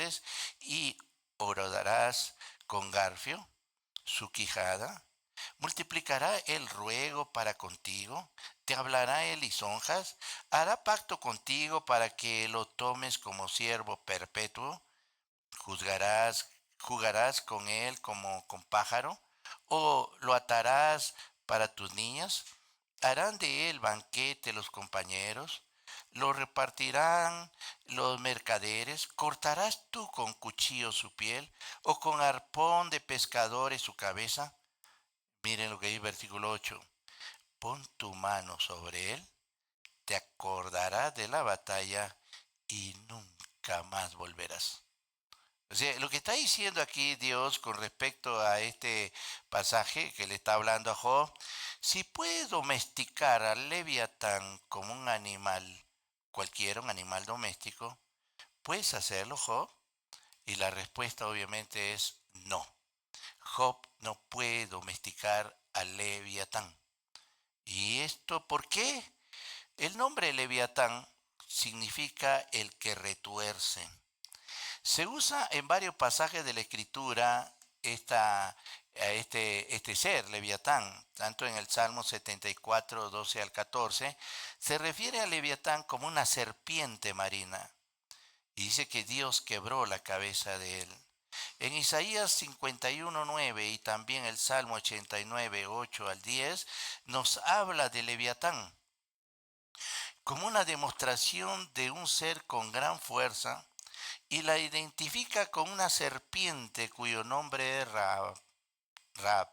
dientes y horadarás con garfio su quijada. ¿Multiplicará el ruego para contigo? ¿Te hablará él lisonjas? ¿Hará pacto contigo para que lo tomes como siervo perpetuo? ¿Jugarás con él como con pájaro? ¿O lo atarás para tus niñas? ¿Harán de él banquete los compañeros? ¿Lo repartirán los mercaderes? ¿Cortarás tú con cuchillo su piel? ¿O con arpón de pescadores su cabeza? Miren lo que dice versículo 8. Pon tu mano sobre él, te acordarás de la batalla y nunca más volverás. O sea, lo que está diciendo aquí Dios con respecto a este pasaje que le está hablando a Job, si puedes domesticar al Leviatán como un animal cualquiera, un animal doméstico, ¿puedes hacerlo, Job? Y la respuesta obviamente es no. Job no puede domesticar al Leviatán. ¿Y esto por qué? El nombre Leviatán significa el que retuerce. Se usa en varios pasajes de la Escritura este ser, Leviatán, tanto en el Salmo 74, 12 al 14, se refiere a Leviatán como una serpiente marina y dice que Dios quebró la cabeza de él. En Isaías 51, 9 y también el Salmo 89, 8 al 10 nos habla de Leviatán como una demostración de un ser con gran fuerza y la identifica con una serpiente cuyo nombre es Rab,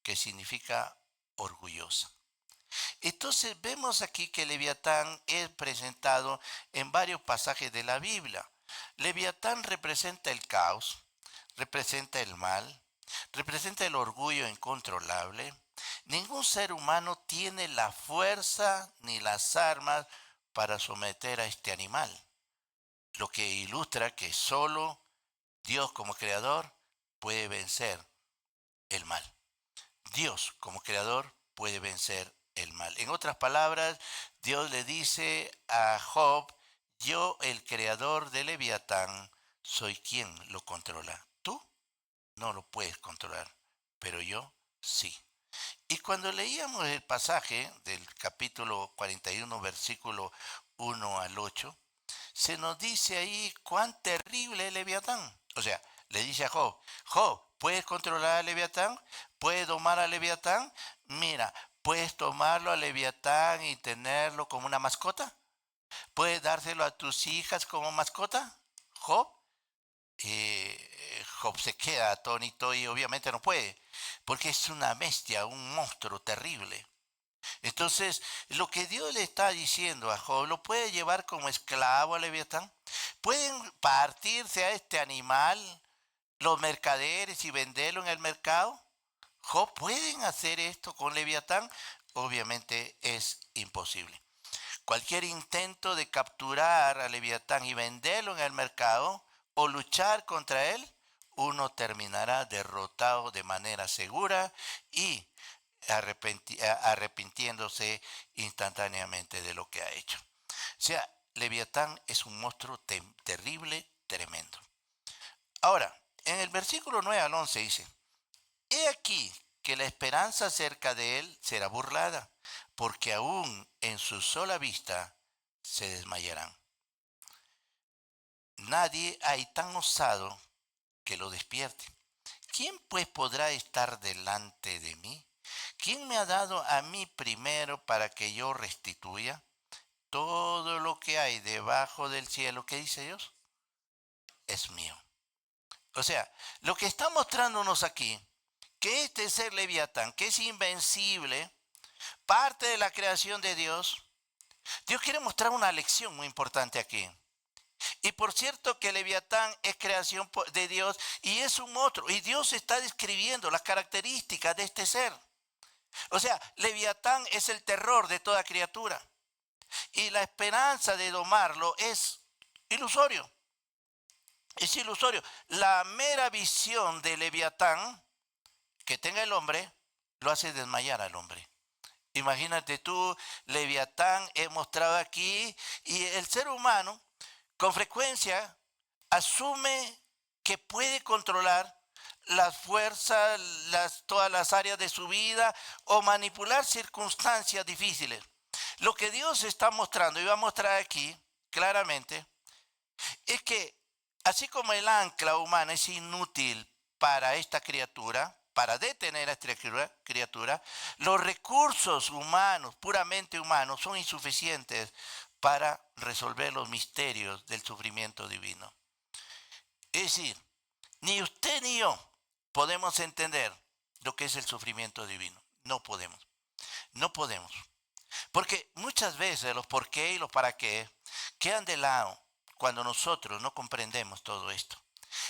que significa orgullosa. Entonces vemos aquí que Leviatán es presentado en varios pasajes de la Biblia. Leviatán representa el caos, representa el mal, representa el orgullo incontrolable. Ningún ser humano tiene la fuerza ni las armas para someter a este animal, lo que ilustra que solo Dios como creador puede vencer el mal. Dios como creador puede vencer el mal. En otras palabras, Dios le dice a Job, yo el creador de Leviatán soy quien lo controla. Tú no lo puedes controlar, pero yo sí. Y cuando leíamos el pasaje del capítulo 41, versículo 1 al 8, se nos dice ahí cuán terrible es Leviatán. O sea, le dice a Job, Job, ¿puedes controlar a Leviatán? ¿Puedes domar a Leviatán? Mira, ¿puedes tomarlo a Leviatán y tenerlo como una mascota? ¿Puedes dárselo a tus hijas como mascota? Job, Job se queda atónito y obviamente no puede, porque es una bestia, un monstruo terrible. Entonces, lo que Dios le está diciendo a Job, ¿lo puede llevar como esclavo a Leviatán? ¿Pueden partirse a este animal los mercaderes y venderlo en el mercado? ¿Job pueden hacer esto con Leviatán? Obviamente es imposible. Cualquier intento de capturar a Leviatán y venderlo en el mercado o luchar contra él, uno terminará derrotado de manera segura y arrepintiéndose instantáneamente de lo que ha hecho. O sea, Leviatán es un monstruo terrible, tremendo. Ahora, en el versículo 9 al 11 dice, he aquí que la esperanza acerca de él será burlada, porque aún en su sola vista se desmayarán. Nadie hay tan osado que lo despierte. ¿Quién pues podrá estar delante de mí? ¿Quién me ha dado a mí primero para que yo restituya todo lo que hay debajo del cielo? ¿Qué dice Dios? Es mío. O sea, lo que está mostrándonos aquí, que este ser Leviatán, que es invencible, parte de la creación de Dios, Dios quiere mostrar una lección muy importante aquí. Y por cierto que Leviatán es creación de Dios y es un monstruo. Y Dios está describiendo las características de este ser. O sea, Leviatán es el terror de toda criatura. Y la esperanza de domarlo es ilusorio. Es ilusorio. La mera visión de Leviatán que tenga el hombre lo hace desmayar al hombre. Imagínate tú, Leviatán es mostrado aquí y el ser humano con frecuencia asume que puede controlar las fuerzas, todas las áreas de su vida o manipular circunstancias difíciles. Lo que Dios está mostrando, y va a mostrar aquí claramente, es que así como el ancla humana es inútil para esta criatura, para detener a esta criatura, los recursos humanos, puramente humanos, son insuficientes para resolver los misterios del sufrimiento divino. Es decir, ni usted ni yo podemos entender lo que es el sufrimiento divino. No podemos. No podemos. Porque muchas veces los por qué y los para qué quedan de lado cuando nosotros no comprendemos todo esto.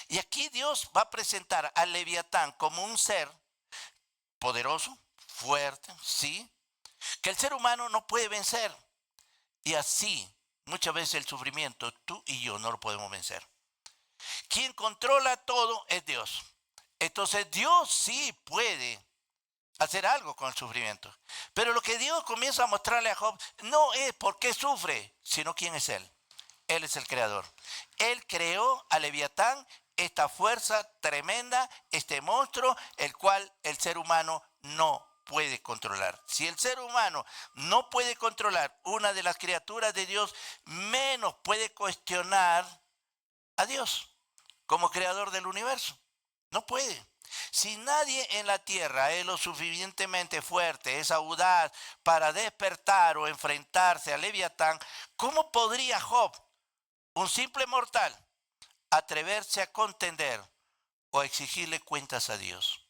Y aquí Dios va a presentar al Leviatán como un ser poderoso, fuerte, sí, que el ser humano no puede vencer. Y así, muchas veces el sufrimiento, tú y yo no lo podemos vencer. Quien controla todo es Dios. Entonces Dios sí puede hacer algo con el sufrimiento. Pero lo que Dios comienza a mostrarle a Job no es por qué sufre, sino quién es Él. Él es el creador. Él creó a Leviatán, esta fuerza tremenda, este monstruo, el cual el ser humano no puede controlar. Si el ser humano no puede controlar una de las criaturas de Dios, menos puede cuestionar a Dios como creador del universo. No puede. Si nadie en la tierra es lo suficientemente fuerte, es audaz para despertar o enfrentarse a Leviatán, ¿cómo podría Job, un simple mortal, atreverse a contender o exigirle cuentas a Dios?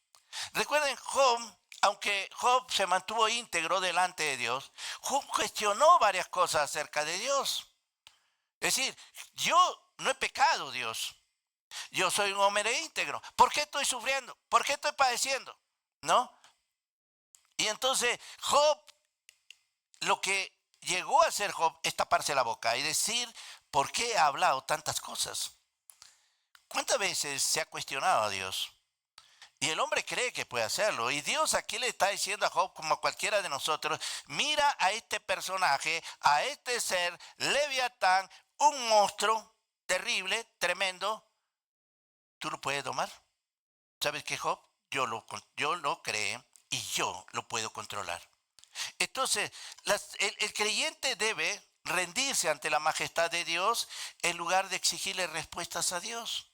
Recuerden, Job, aunque Job se mantuvo íntegro delante de Dios, Job cuestionó varias cosas acerca de Dios. Es decir, yo no he pecado, Dios. Yo soy un hombre íntegro. ¿Por qué estoy sufriendo? ¿Por qué estoy padeciendo? ¿No? Y entonces Job, lo que llegó a hacer Job es taparse la boca y decir, ¿por qué ha hablado tantas cosas? ¿Cuántas veces se ha cuestionado a Dios? Y el hombre cree que puede hacerlo. Y Dios aquí le está diciendo a Job, como a cualquiera de nosotros, mira a este personaje, a este ser, Leviatán, un monstruo terrible, tremendo. ¿Tú lo puedes domar? ¿Sabes qué, Job? Yo lo creé y yo lo puedo controlar. Entonces, el creyente debe rendirse ante la majestad de Dios en lugar de exigirle respuestas a Dios.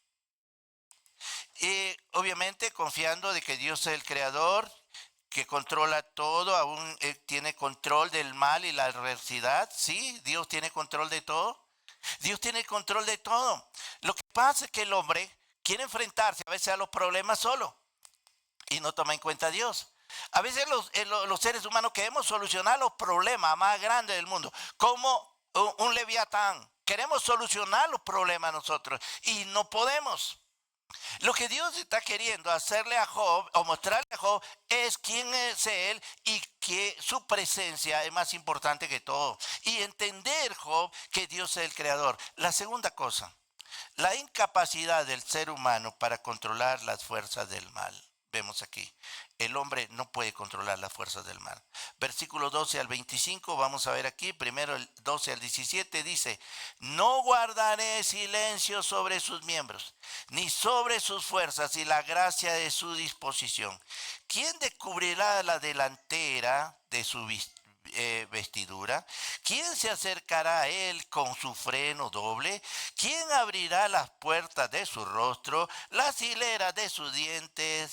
Y obviamente confiando de que Dios es el creador, que controla todo, aún tiene control del mal y la adversidad. Sí, Dios tiene control de todo. Dios tiene control de todo. Lo que pasa es que el hombre quiere enfrentarse a veces a los problemas solo y no toma en cuenta a Dios. A veces los seres humanos queremos solucionar los problemas más grandes del mundo, como un leviatán. Queremos solucionar los problemas nosotros y no podemos. Lo que Dios está queriendo hacerle a Job o mostrarle a Job es quién es Él y que su presencia es más importante que todo. Y entender, Job, que Dios es el creador. La segunda cosa, la incapacidad del ser humano para controlar las fuerzas del mal. Vemos aquí, el hombre no puede controlar las fuerzas del mal. Versículo 12 al 25, vamos a ver aquí, primero el 12 al 17 dice, no guardaré silencio sobre sus miembros, ni sobre sus fuerzas y la gracia de su disposición. ¿Quién descubrirá la delantera de su vestidura? ¿Quién se acercará a él con su freno doble? ¿Quién abrirá las puertas de su rostro? Las hileras de sus dientes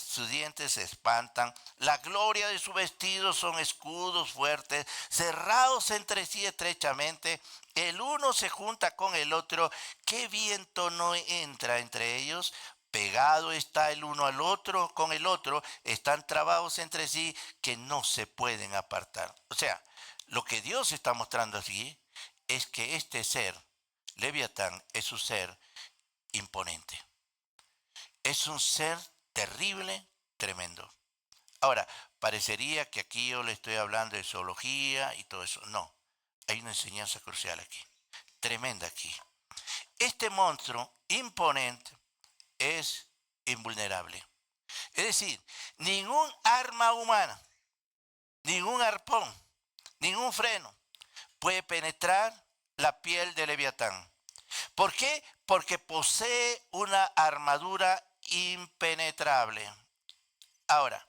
se espantan. La gloria de su vestido son escudos fuertes, cerrados entre sí estrechamente. El uno se junta con el otro. ¿Qué viento no entra entre ellos? Pegado está el uno al otro con el otro, están trabados entre sí que no se pueden apartar. O sea, lo que Dios está mostrando aquí es que este ser, Leviatán, es un ser imponente. Es un ser terrible, tremendo. Ahora, parecería que aquí yo le estoy hablando de zoología y todo eso. No, hay una enseñanza crucial aquí, tremenda aquí. Este monstruo imponente es invulnerable. Es decir, ningún arma humana, ningún arpón, ningún freno puede penetrar la piel de Leviatán. ¿Por qué? porque posee una armadura impenetrable. Ahora,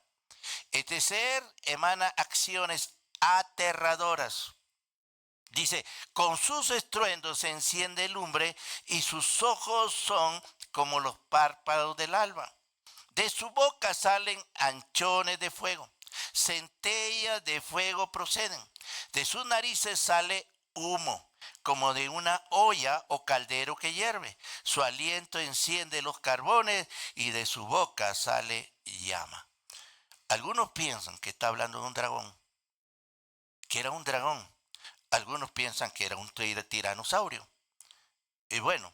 este ser emana acciones aterradoras. Dice, con sus estruendos se enciende lumbre y sus ojos son como los párpados del alba. De su boca salen anchones de fuego, centellas de fuego proceden. De sus narices sale humo, como de una olla o caldero que hierve. Su aliento enciende los carbones y de su boca sale llama. Algunos piensan que está hablando de un dragón, que era un dragón. Algunos piensan que era un tiranosaurio. Y bueno,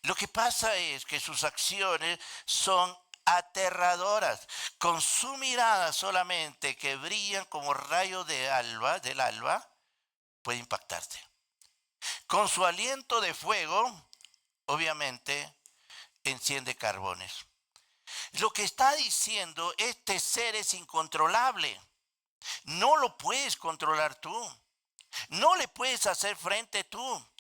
lo que pasa es que sus acciones son aterradoras. Con su mirada solamente que brillan como rayos del alba, puede impactarte. Con su aliento de fuego, obviamente, enciende carbones. Lo que está diciendo, este ser es incontrolable. No lo puedes controlar tú. No le puedes hacer frente tú.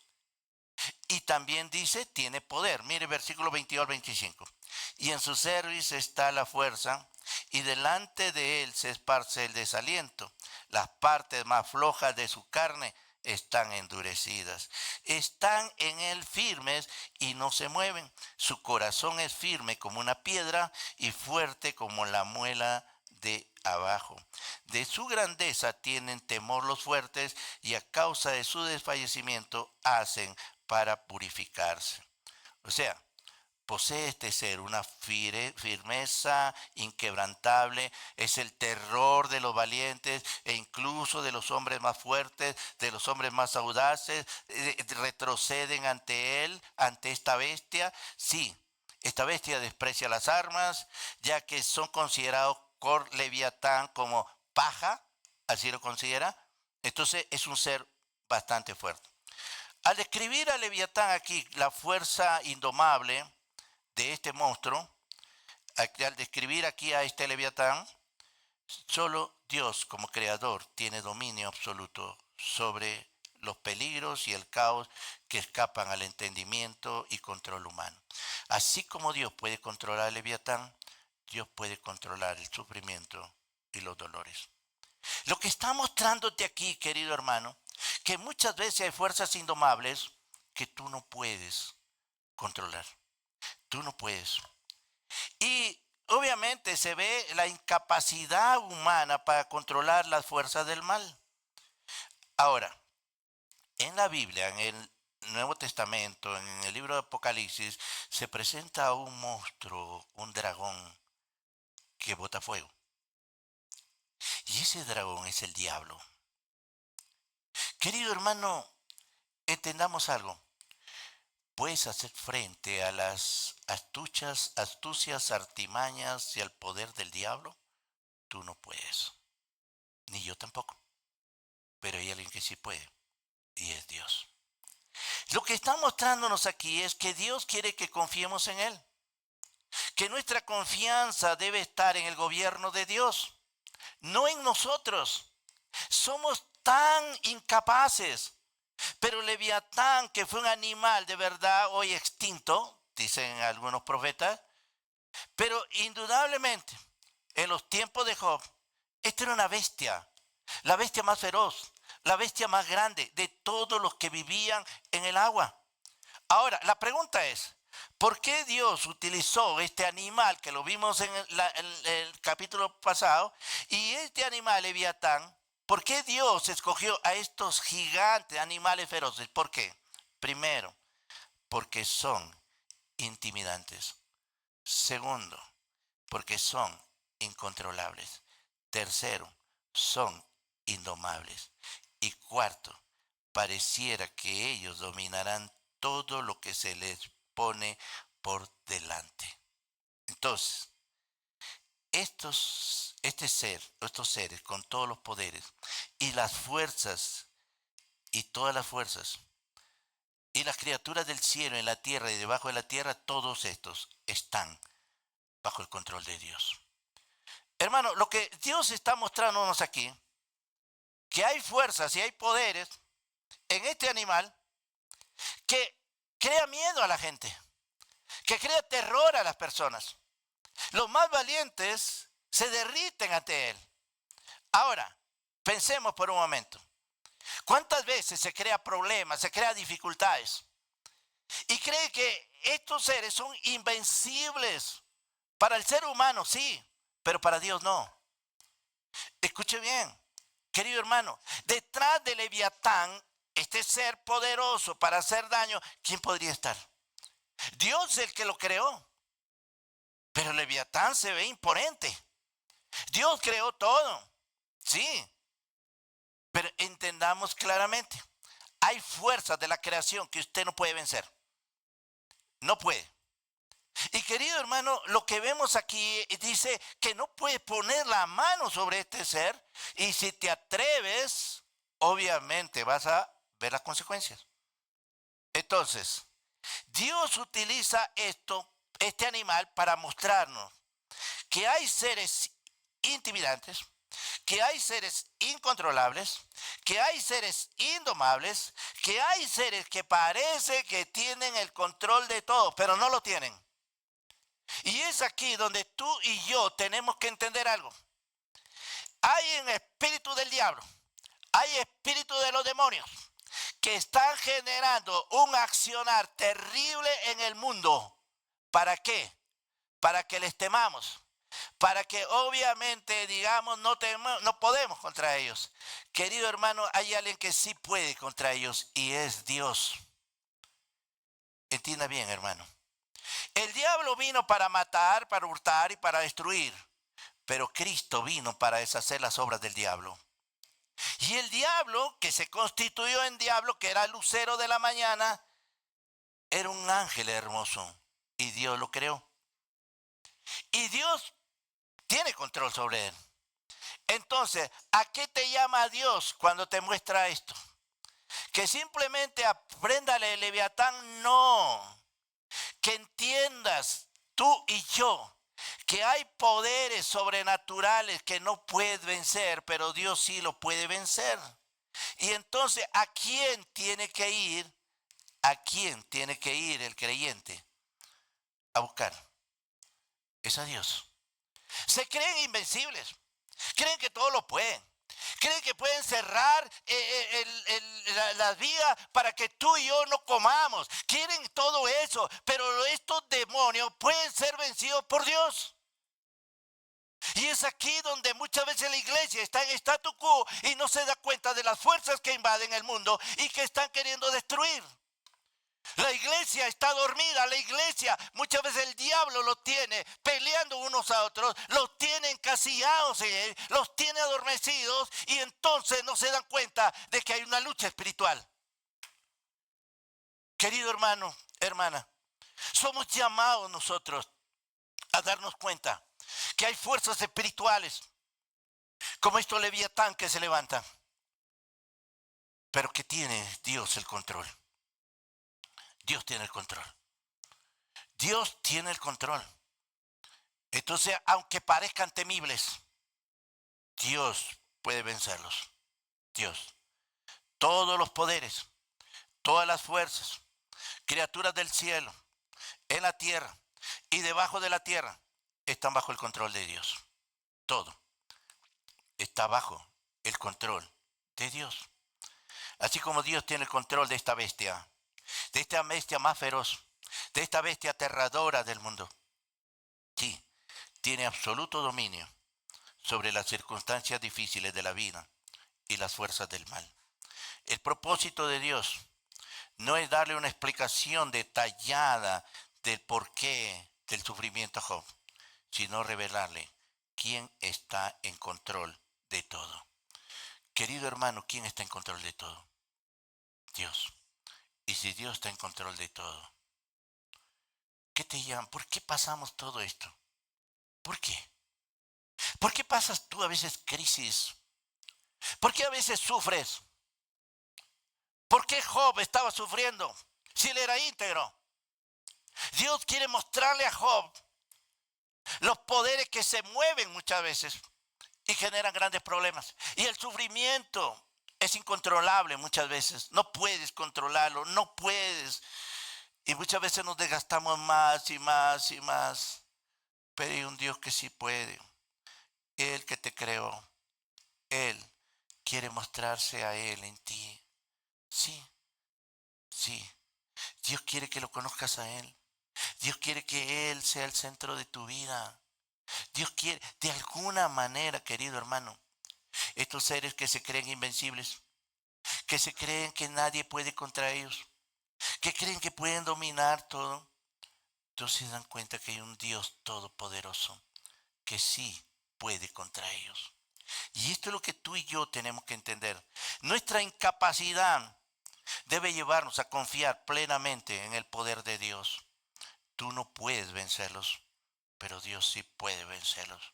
Y también dice, tiene poder. Mire versículo 22 al 25. Y en su cerviz está la fuerza, y delante de él se esparce el desaliento. Las partes más flojas de su carne están endurecidas. Están en él firmes y no se mueven. Su corazón es firme como una piedra y fuerte como la muela de abajo. De su grandeza tienen temor los fuertes y a causa de su desfallecimiento hacen para purificarse. O sea, posee este ser una firmeza inquebrantable, es el terror de los valientes e incluso de los hombres más fuertes, de los hombres más audaces, retroceden ante él, ante esta bestia. Sí, esta bestia desprecia las armas, ya que son considerados por Leviatán como paja, así lo considera. Entonces es un ser bastante fuerte. Al describir a Leviatán aquí, la fuerza indomable de este monstruo, al describir aquí a este Leviatán, solo Dios como creador tiene dominio absoluto sobre los peligros y el caos que escapan al entendimiento y control humano. Así como Dios puede controlar al Leviatán, Dios puede controlar el sufrimiento y los dolores. Lo que está mostrándote aquí, querido hermano, que muchas veces hay fuerzas indomables que tú no puedes controlar. Tú no puedes. Y obviamente se ve la incapacidad humana para controlar las fuerzas del mal. Ahora, en la Biblia, en el Nuevo Testamento, en el libro de Apocalipsis, se presenta un monstruo, un dragón que bota fuego. Y ese dragón es el diablo. Querido hermano, entendamos algo. Puedes hacer frente a las astucias, artimañas y al poder del diablo. Tú no puedes. Ni yo tampoco. Pero hay alguien que sí puede. Y es Dios. Lo que está mostrándonos aquí es que Dios quiere que confiemos en Él. Que nuestra confianza debe estar en el gobierno de Dios. No en nosotros. Somos tan incapaces. Pero Leviatán, que fue un animal de verdad hoy extinto, dicen algunos profetas, pero indudablemente en los tiempos de Job, esta era una bestia, la bestia más feroz, la bestia más grande de todos los que vivían en el agua. Ahora, la pregunta es, ¿por qué Dios utilizó este animal que lo vimos en el capítulo pasado y este animal Leviatán? ¿Por qué Dios escogió a estos gigantes animales feroces? ¿Por qué? Primero, porque son intimidantes. Segundo, porque son incontrolables. Tercero, son indomables. Y cuarto, pareciera que ellos dominarán todo lo que se les pone por delante. Entonces, estos seres con todos los poderes y las fuerzas y todas las fuerzas y las criaturas del cielo, en la tierra y debajo de la tierra, todos estos están bajo el control de Dios. Hermano, lo que Dios está mostrándonos aquí, que hay fuerzas y hay poderes en este animal que crea miedo a la gente, que crea terror a las personas. Los más valientes se derriten ante él. Ahora, pensemos por un momento. ¿Cuántas veces se crea problemas, se crea dificultades? Y cree que estos seres son invencibles. Para el ser humano sí, pero para Dios no. Escuche bien, querido hermano, detrás de Leviatán, este ser poderoso para hacer daño, ¿quién podría estar? Dios es el que lo creó, pero Leviatán se ve imponente. Dios creó todo, sí, pero entendamos claramente, hay fuerzas de la creación que usted no puede vencer, no puede. Y querido hermano, lo que vemos aquí dice que no puedes poner la mano sobre este ser y si te atreves, obviamente vas a ver las consecuencias. Entonces, Dios utiliza este animal para mostrarnos que hay seres intimidantes, que hay seres incontrolables, que hay seres indomables, que hay seres que parece que tienen el control de todo, pero no lo tienen. Y es aquí donde tú y yo tenemos que entender algo. Hay un espíritu del diablo, hay espíritu de los demonios que están generando un accionar terrible en el mundo. ¿Para qué? Para que les temamos. Para que obviamente digamos no podemos contra ellos. Querido hermano, hay alguien que sí puede contra ellos y es Dios. Entienda bien, hermano. El diablo vino para matar, para hurtar y para destruir. Pero Cristo vino para deshacer las obras del diablo. Y el diablo, que se constituyó en diablo, que era el lucero de la mañana, era un ángel hermoso. Y Dios lo creó. Y Dios tiene control sobre él. Entonces, ¿a qué te llama Dios cuando te muestra esto? Que simplemente apréndale el Leviatán, no. Que entiendas tú y yo que hay poderes sobrenaturales que no puedes vencer, pero Dios sí lo puede vencer. Y entonces, ¿a quién tiene que ir? ¿A quién tiene que ir el creyente a buscar? Es a Dios. Se creen invencibles, creen que todo lo pueden. Creen que pueden cerrar las vías para que tú y yo no comamos. Quieren todo eso, pero estos demonios pueden ser vencidos por Dios. Y es aquí donde muchas veces la iglesia está en statu quo y no se da cuenta de las fuerzas que invaden el mundo y que están queriendo destruir. La iglesia está dormida, la iglesia, muchas veces el diablo los tiene peleando unos a otros, los tiene encasillados en él, los tiene adormecidos y entonces no se dan cuenta de que hay una lucha espiritual. Querido hermano, hermana, somos llamados nosotros a darnos cuenta que hay fuerzas espirituales, como estos leviatán que se levantan, pero que tiene Dios el control. Dios tiene el control. Dios tiene el control. Entonces, aunque parezcan temibles, Dios puede vencerlos. Dios. Todos los poderes, todas las fuerzas, criaturas del cielo, en la tierra y debajo de la tierra, están bajo el control de Dios. Todo está bajo el control de Dios. Así como Dios tiene el control de esta bestia más feroz, de esta bestia aterradora del mundo. Sí, tiene absoluto dominio sobre las circunstancias difíciles de la vida y las fuerzas del mal. El propósito de Dios no es darle una explicación detallada del porqué del sufrimiento a Job, sino revelarle quién está en control de todo. Querido hermano, ¿quién está en control de todo? Dios. Y si Dios está en control de todo, ¿qué te llaman? ¿Por qué pasamos todo esto? ¿Por qué? ¿Por qué pasas tú a veces crisis? ¿Por qué a veces sufres? ¿Por qué Job estaba sufriendo si él era íntegro? Dios quiere mostrarle a Job los poderes que se mueven muchas veces y generan grandes problemas. Y el sufrimiento es incontrolable muchas veces. No puedes controlarlo, no puedes Y muchas veces nos desgastamos más y más y más. Pero hay un Dios que sí puede. Él que te creó. Él quiere mostrarse a Él en ti. Sí, sí. Dios quiere que lo conozcas a Él. Dios quiere que Él sea el centro de tu vida. Dios quiere, de alguna manera, querido hermano, estos seres que se creen invencibles, que se creen que nadie puede contra ellos, que creen que pueden dominar todo, entonces se dan cuenta que hay un Dios todopoderoso que sí puede contra ellos. Y esto es lo que tú y yo tenemos que entender. Nuestra incapacidad debe llevarnos a confiar plenamente en el poder de Dios. Tú no puedes vencerlos, pero Dios sí puede vencerlos.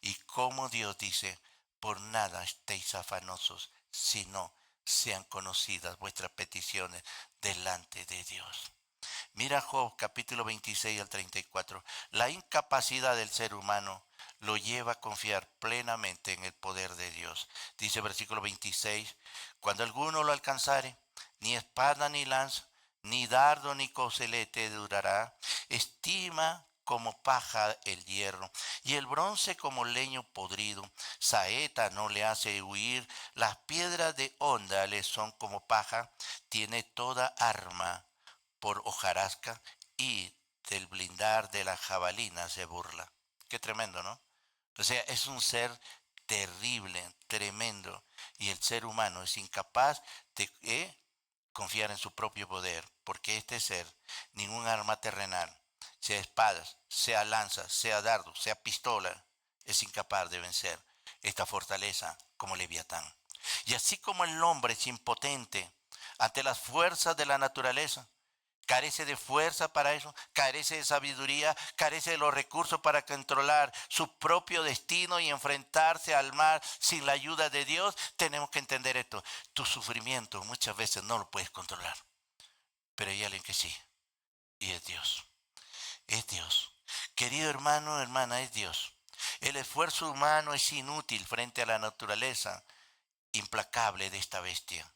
Y como Dios dice, por nada estéis afanosos, sino sean conocidas vuestras peticiones delante de Dios. Mira Job capítulo 26 al 34. La incapacidad del ser humano lo lleva a confiar plenamente en el poder de Dios. Dice versículo 26, cuando alguno lo alcanzare, ni espada ni lanza, ni dardo ni coselete durará, estima como paja el hierro, y el bronce como leño podrido. Saeta no le hace huir, las piedras de honda le son como paja, tiene toda arma por hojarasca y del blindar de la jabalina se burla. Qué tremendo, ¿no? O sea, es un ser terrible, tremendo, y el ser humano es incapaz de confiar en su propio poder, porque este ser, ningún arma terrenal, sea espadas, sea lanzas, sea dardos, sea pistola, es incapaz de vencer esta fortaleza como Leviatán. Y así como el hombre es impotente ante las fuerzas de la naturaleza, carece de fuerza para eso, carece de sabiduría, carece de los recursos para controlar su propio destino y enfrentarse al mal sin la ayuda de Dios. Tenemos que entender esto. Tu sufrimiento muchas veces no lo puedes controlar, pero hay alguien que sí, y es Dios. Es Dios. Querido hermano, hermana, es Dios. El esfuerzo humano es inútil frente a la naturaleza implacable de esta bestia.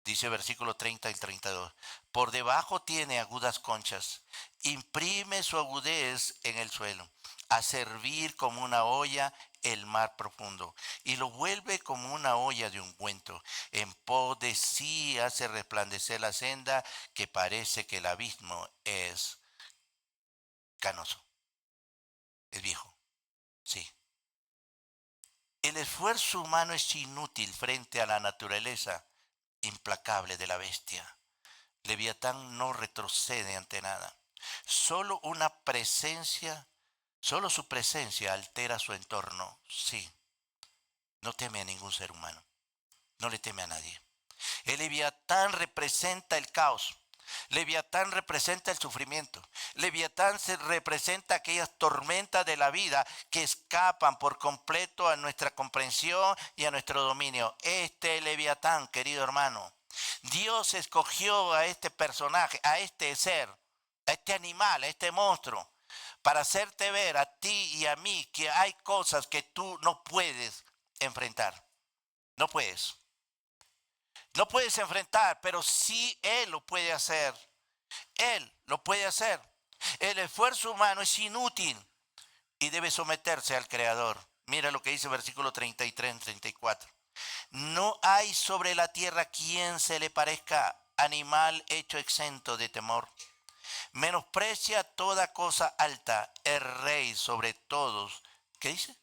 Dice versículo 30 y 32. Por debajo tiene agudas conchas. Imprime su agudez en el suelo. A servir como una olla el mar profundo. Y lo vuelve como una olla de ungüento. En pos de sí hace resplandecer la senda, que parece que el abismo es canoso. Es viejo. Sí. El esfuerzo humano es inútil frente a la naturaleza implacable de la bestia. Leviatán no retrocede ante nada. Solo una presencia, solo su presencia altera su entorno. Sí, no teme a ningún ser humano, no le teme a nadie. El Leviatán representa el caos. Leviatán representa el sufrimiento. Leviatán se representa aquellas tormentas de la vida que escapan por completo a nuestra comprensión y a nuestro dominio. Este Leviatán, querido hermano, Dios escogió a este personaje, a este ser, a este animal, a este monstruo, para hacerte ver a ti y a mí que hay cosas que tú no puedes enfrentar. No puedes. No puedes enfrentar, pero sí Él lo puede hacer. Él lo puede hacer. El esfuerzo humano es inútil y debe someterse al Creador. Mira lo que dice el versículo 33 y 34. No hay sobre la tierra quien se le parezca, animal hecho exento de temor. Menosprecia toda cosa alta, el rey sobre todos. ¿Qué dice?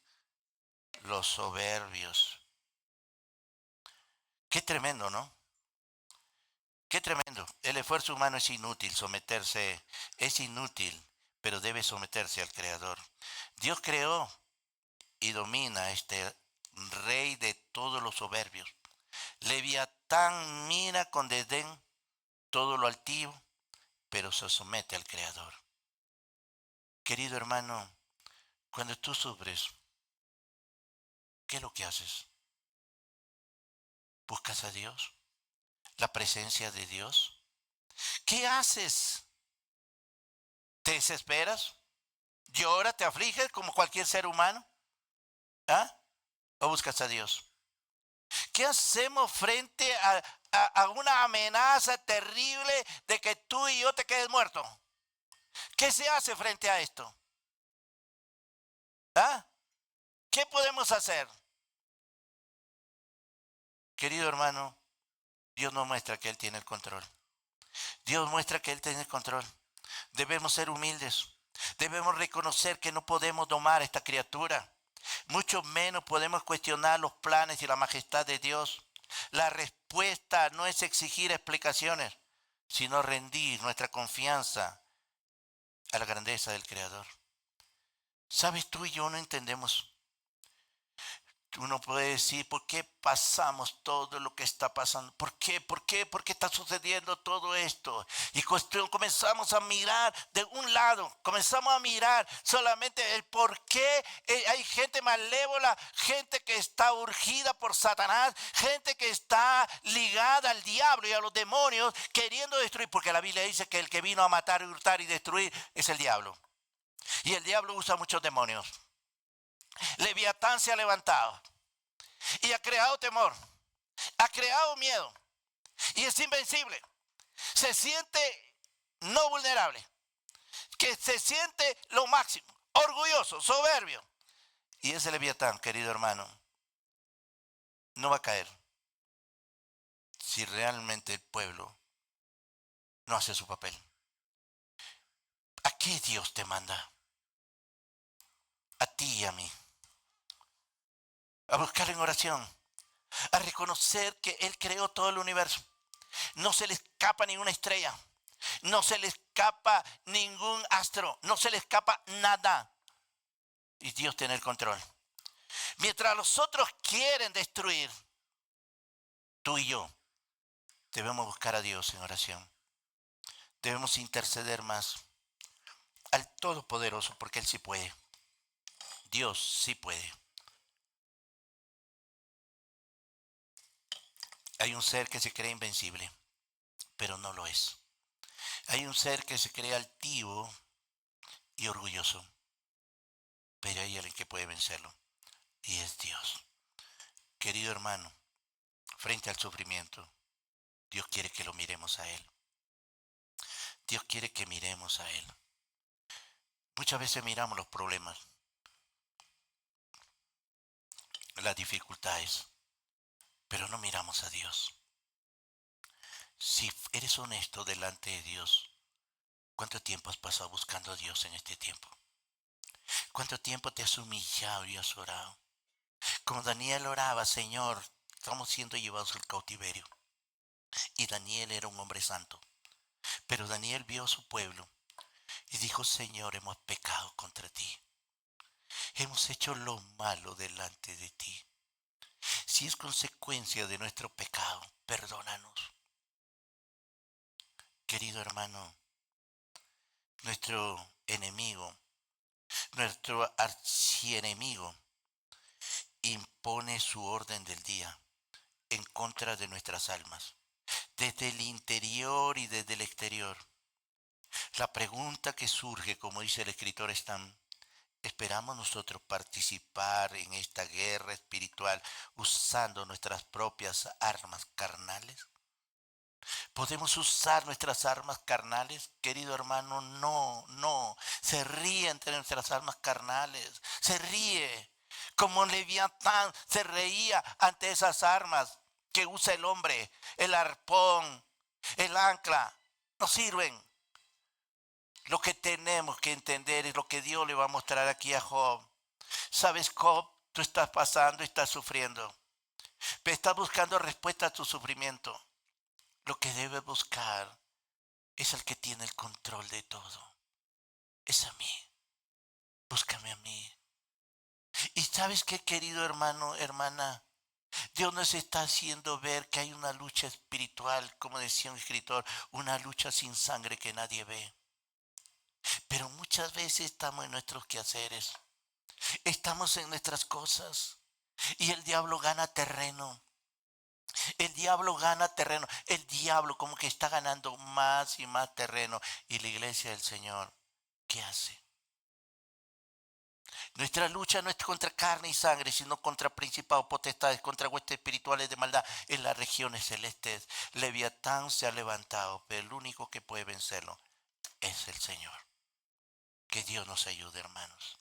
Los soberbios. Qué tremendo, ¿no? Qué tremendo. El esfuerzo humano es inútil, someterse es inútil, pero debe someterse al Creador. Dios creó y domina a este rey de todos los soberbios. Leviatán mira con desdén todo lo altivo, pero se somete al Creador. Querido hermano, cuando tú sufres, ¿qué es lo que haces? ¿Buscas a Dios? ¿La presencia de Dios? ¿Qué haces? ¿Te desesperas? ¿Lloras? ¿Te afliges como cualquier ser humano? ¿Ah? ¿O buscas a Dios? ¿Qué hacemos frente a una amenaza terrible de que tú y yo te quedes muerto. ¿Qué se hace frente a esto? ¿Ah? ¿Qué podemos hacer? Querido hermano, Dios nos muestra que Él tiene el control. Dios muestra que Él tiene el control. Debemos ser humildes. Debemos reconocer que no podemos domar a esta criatura. Mucho menos podemos cuestionar los planes y la majestad de Dios. La respuesta no es exigir explicaciones, sino rendir nuestra confianza a la grandeza del Creador. ¿Sabes? Tú y yo no entendemos. Uno puede decir, ¿por qué pasamos todo lo que está pasando? ¿Por qué? ¿Por qué? ¿Por qué está sucediendo todo esto? Y comenzamos a mirar de un lado, comenzamos a mirar solamente el por qué hay gente malévola, gente que está urgida por Satanás, gente que está ligada al diablo y a los demonios queriendo destruir, porque la Biblia dice que el que vino a matar, hurtar y destruir es el diablo. Y el diablo usa muchos demonios. Leviatán se ha levantado y ha creado temor, ha creado miedo y es invencible. Se siente no vulnerable, que se siente lo máximo, orgulloso, soberbio. Y ese Leviatán, querido hermano, no va a caer si realmente el pueblo no hace su papel. ¿A qué Dios te manda? A ti y a mí. A buscar en oración, a reconocer que Él creó todo el universo. No se le escapa ninguna estrella, no se le escapa ningún astro, no se le escapa nada. Y Dios tiene el control. Mientras los otros quieren destruir, tú y yo debemos buscar a Dios en oración. Debemos interceder más al Todopoderoso porque Él sí puede. Dios sí puede. Hay un ser que se cree invencible, pero no lo es. Hay un ser que se cree altivo y orgulloso, pero hay alguien que puede vencerlo, y es Dios. Querido hermano, frente al sufrimiento, Dios quiere que lo miremos a Él. Dios quiere que miremos a Él. Muchas veces miramos los problemas, las dificultades, pero no miramos a Dios. Si eres honesto delante de Dios, ¿cuánto tiempo has pasado buscando a Dios en este tiempo? ¿Cuánto tiempo te has humillado y has orado? Como Daniel oraba, Señor, estamos siendo llevados al cautiverio. Y Daniel era un hombre santo. Pero Daniel vio a su pueblo y dijo, Señor, hemos pecado contra ti. Hemos hecho lo malo delante de ti. Si es consecuencia de nuestro pecado, perdónanos. Querido hermano, nuestro enemigo, nuestro archienemigo, impone su orden del día en contra de nuestras almas, desde el interior y desde el exterior. La pregunta que surge, como dice el escritor Stam, ¿esperamos nosotros participar en esta guerra espiritual usando nuestras propias armas carnales? ¿Podemos usar nuestras armas carnales? Querido hermano, no, no. Se ríe entre nuestras armas carnales. Se ríe. Como Leviatán se reía ante esas armas que usa el hombre. El arpón, el ancla. No sirven. Lo que tenemos que entender es lo que Dios le va a mostrar aquí a Job. ¿Sabes, Job? Tú estás pasando, estás sufriendo. Pero estás buscando respuesta a tu sufrimiento. Lo que debes buscar es el que tiene el control de todo. Es a mí. Búscame a mí. Y sabes qué, querido hermano, hermana, Dios nos está haciendo ver que hay una lucha espiritual, como decía un escritor, una lucha sin sangre que nadie ve. Pero muchas veces estamos en nuestros quehaceres, estamos en nuestras cosas y el diablo gana terreno. El diablo gana terreno. El diablo como que está ganando más y más terreno. Y la iglesia del Señor, ¿qué hace? Nuestra lucha no es contra carne y sangre, sino contra principados, potestades, contra huestes espirituales de maldad en las regiones celestes. Leviatán se ha levantado, pero el único que puede vencerlo es el Señor. Que Dios nos ayude, hermanos.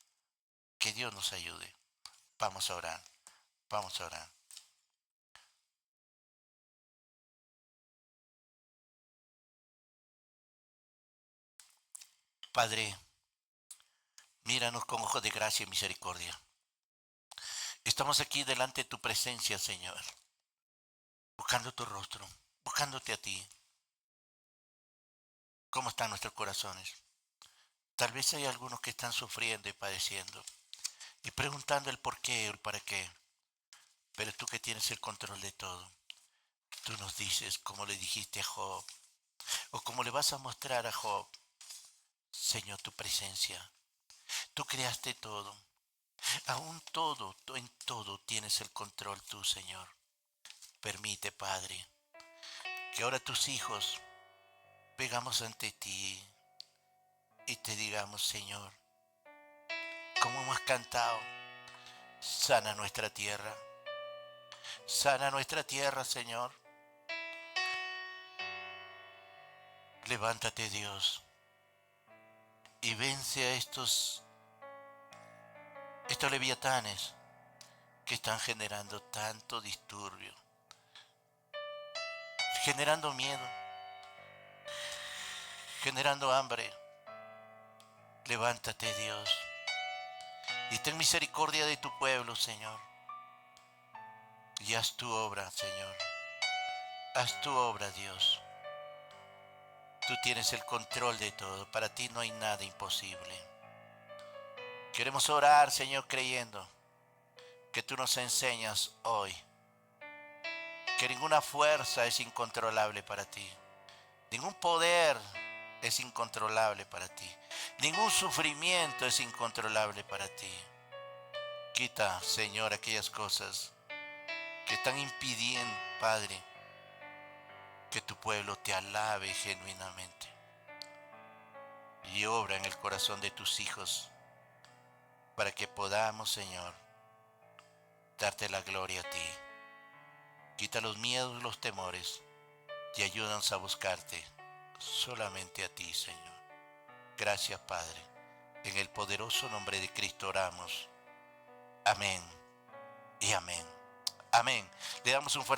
Que Dios nos ayude. Vamos a orar. Vamos a orar. Padre, míranos con ojos de gracia y misericordia. Estamos aquí delante de tu presencia, Señor, buscando tu rostro, buscándote a ti. ¿Cómo están nuestros corazones? Tal vez hay algunos que están sufriendo y padeciendo y preguntando el por qué o el para qué. Pero tú que tienes el control de todo, tú nos dices como le dijiste a Job o como le vas a mostrar a Job, Señor, tu presencia. Tú creaste todo, aún todo, en todo tienes el control tú, Señor. Permite, Padre, que ahora tus hijos vengamos ante ti y te digamos, Señor, como hemos cantado, sana nuestra tierra, Señor. Levántate, Dios, y vence a estos leviatanes que están generando tanto disturbio, generando miedo, generando hambre. Levántate, Dios, y ten misericordia de tu pueblo, Señor. Y haz tu obra, Señor. Haz tu obra, Dios. Tú tienes el control de todo. Para ti no hay nada imposible. Queremos orar, Señor, creyendo que tú nos enseñas hoy que ninguna fuerza es incontrolable para ti. Ningún poder es incontrolable para ti. Ningún sufrimiento es incontrolable para ti. Quita, Señor, aquellas cosas que están impidiendo, Padre, que tu pueblo te alabe genuinamente. Y obra en el corazón de tus hijos para que podamos, Señor, darte la gloria a ti. Quita los miedos, los temores y ayúdanos a buscarte solamente a ti, Señor. Gracias, Padre. En el poderoso nombre de Cristo oramos. Amén y amén. Amén. Le damos un fuerte